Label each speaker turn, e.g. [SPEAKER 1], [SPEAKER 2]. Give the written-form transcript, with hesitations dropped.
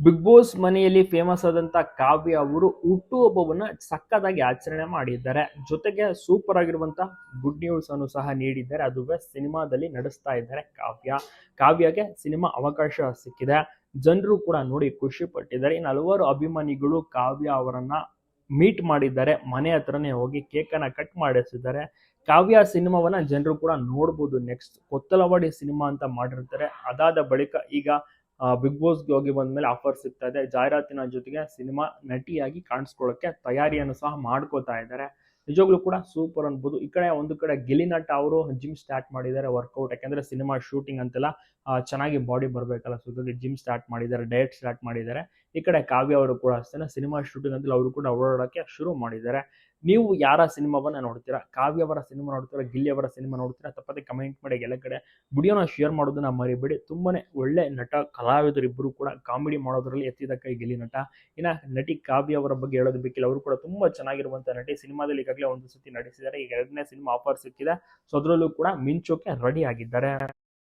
[SPEAKER 1] Big boss ಮನೆಯಲ್ಲಿ famous ಆದಂತ ಕಾವ್ಯ ಅವರು ಹುಟ್ಟುಹಬ್ಬವನ್ನ ಸಕ್ಕತ್ತಾಗಿ ಆಚರಣೆ ಮಾಡಿದ್ದಾರೆ. ಜೊತೆಗೆ ಸೂಪರ್ ಆಗಿರುವಂತ ಗುಡ್ ನ್ಯೂಸ್ ಅನ್ನು ಸಹ ನೀಡಿದ್ದಾರೆ. ಅದುವೇ ಸಿನಿಮಾದಲ್ಲಿ ನಡೆಸ್ತಾ ಇದ್ದಾರೆ ಕಾವ್ಯಗೆ ಸಿನಿಮಾ ಅವಕಾಶ ಸಿಕ್ಕಿದೆ. ಜನರು ಕೂಡ ನೋಡಿ ಖುಷಿ ಪಟ್ಟಿದ್ದಾರೆ. ಇನ್ನು ಹಲವಾರು ಅಭಿಮಾನಿಗಳು ಕಾವ್ಯ ಅವರನ್ನ ಮೀಟ್ ಮಾಡಿದ್ದಾರೆ. ಮನೆ ಹತ್ರನೇ ಹೋಗಿ ಕೇಕ್ ಅನ್ನ ಕಟ್ ಮಾಡಿಸಿದ್ದಾರೆ. ಕಾವ್ಯ ಸಿನಿಮಾವನ್ನ ಜನರು ಕೂಡ ನೋಡ್ಬೋದು. ನೆಕ್ಸ್ಟ್ ಕೊತ್ತಲವಾಡಿ ಸಿನಿಮಾ ಅಂತ ಮಾಡಿರ್ತಾರೆ. ಅದಾದ ಬಳಿಕ ಈಗ ಬಿಗ್ ಬಾಸ್ಗೆ ಹೋಗಿ ಬಂದ್ಮೇಲೆ ಆಫರ್ ಸಿಗ್ತಾ ಇದೆ. ಜಾಹೀರಾತಿನ ಜೊತೆಗೆ ಸಿನಿಮಾ ನಟಿಯಾಗಿ ಕಾಣಿಸ್ಕೊಳ್ಳೋಕೆ ತಯಾರಿಯನ್ನು ಸಹ ಮಾಡ್ಕೋತಾ ಇದ್ದಾರೆ. ನಿಜವಾಗ್ಲೂ ಕೂಡ ಸೂಪರ್ ಅನ್ಬೋದು. ಈ ಕಡೆ ಒಂದು ಕಡೆ ಗಿಲ್ಲಿ ನಟ ಅವರು ಜಿಮ್ ಸ್ಟಾರ್ಟ್ ಮಾಡಿದ್ದಾರೆ, ವರ್ಕೌಟ್. ಯಾಕಂದ್ರೆ ಸಿನಿಮಾ ಶೂಟಿಂಗ್ ಅಂತೆಲ್ಲ ಚೆನ್ನಾಗಿ ಬಾಡಿ ಬರಬೇಕಲ್ಲ, ಸೊ ಜಿಮ್ ಸ್ಟಾರ್ಟ್ ಮಾಡಿದ್ದಾರೆ, ಡಯಟ್ ಸ್ಟಾರ್ಟ್ ಮಾಡಿದ್ದಾರೆ. ಈ ಕಡೆ ಕಾವ್ಯ ಅವರು ಕೂಡ ಅಷ್ಟೇ ಸಿನಿಮಾ ಶೂಟಿಂಗ್ ಅಂತ ಅವರು ಕೂಡ ಓಡಾಡೋಕೆ ಶುರು ಮಾಡಿದ್ದಾರೆ. ನೀವು ಯಾರ ಸಿನಿಮಾವನ್ನ ನೋಡ್ತೀರಾ? ಕಾವ್ಯ ಅವರ ಸಿನಿಮಾ ನೋಡ್ತೀರಾ, ಗಿಲ್ಲಿ ಅವರ ಸಿನಿಮಾ ನೋಡ್ತೀರಾ? ತಪ್ಪದೆ ಕಮೆಂಟ್ ಮಾಡಿ. ಎಲ್ಲ ಕಡೆ ವಿಡಿಯೋನ ಶೇರ್ ಮಾಡೋದನ್ನ ಮರಿಬೇಡಿ. ತುಂಬಾನೇ ಒಳ್ಳೆ ನಟ, ಕಲಾವಿದರಿಬ್ಬರು ಕೂಡ ಕಾಮಿಡಿ ಮಾಡೋದ್ರಲ್ಲಿ ಎತ್ತಿದ ಕೈ ಗಿಲ್ಲಿ ನಟ. ಇನ್ನ ನಟಿ ಕಾವ್ಯ ಅವರ ಬಗ್ಗೆ ಹೇಳೋದು ಬೇಕಿಲ್ಲ, ಅವರು ಕೂಡ ತುಂಬಾ ಚೆನ್ನಾಗಿರುವಂತ ನಟಿ. ಸಿನಿಮಾದಲ್ಲಿ ಈಗಾಗಲೇ ಒಂದು ಸತಿ ನಟಿಸಿದ್ದಾರೆ. ಈಗ ಎರಡನೇ ಸಿನಿಮಾ ಆಫರ್ ಸಿಕ್ಕಿದೆ, ಸೊ ಅದರಲ್ಲೂ ಕೂಡ ಮಿಂಚೋಕೆ ರೆಡಿ ಆಗಿದ್ದಾರೆ.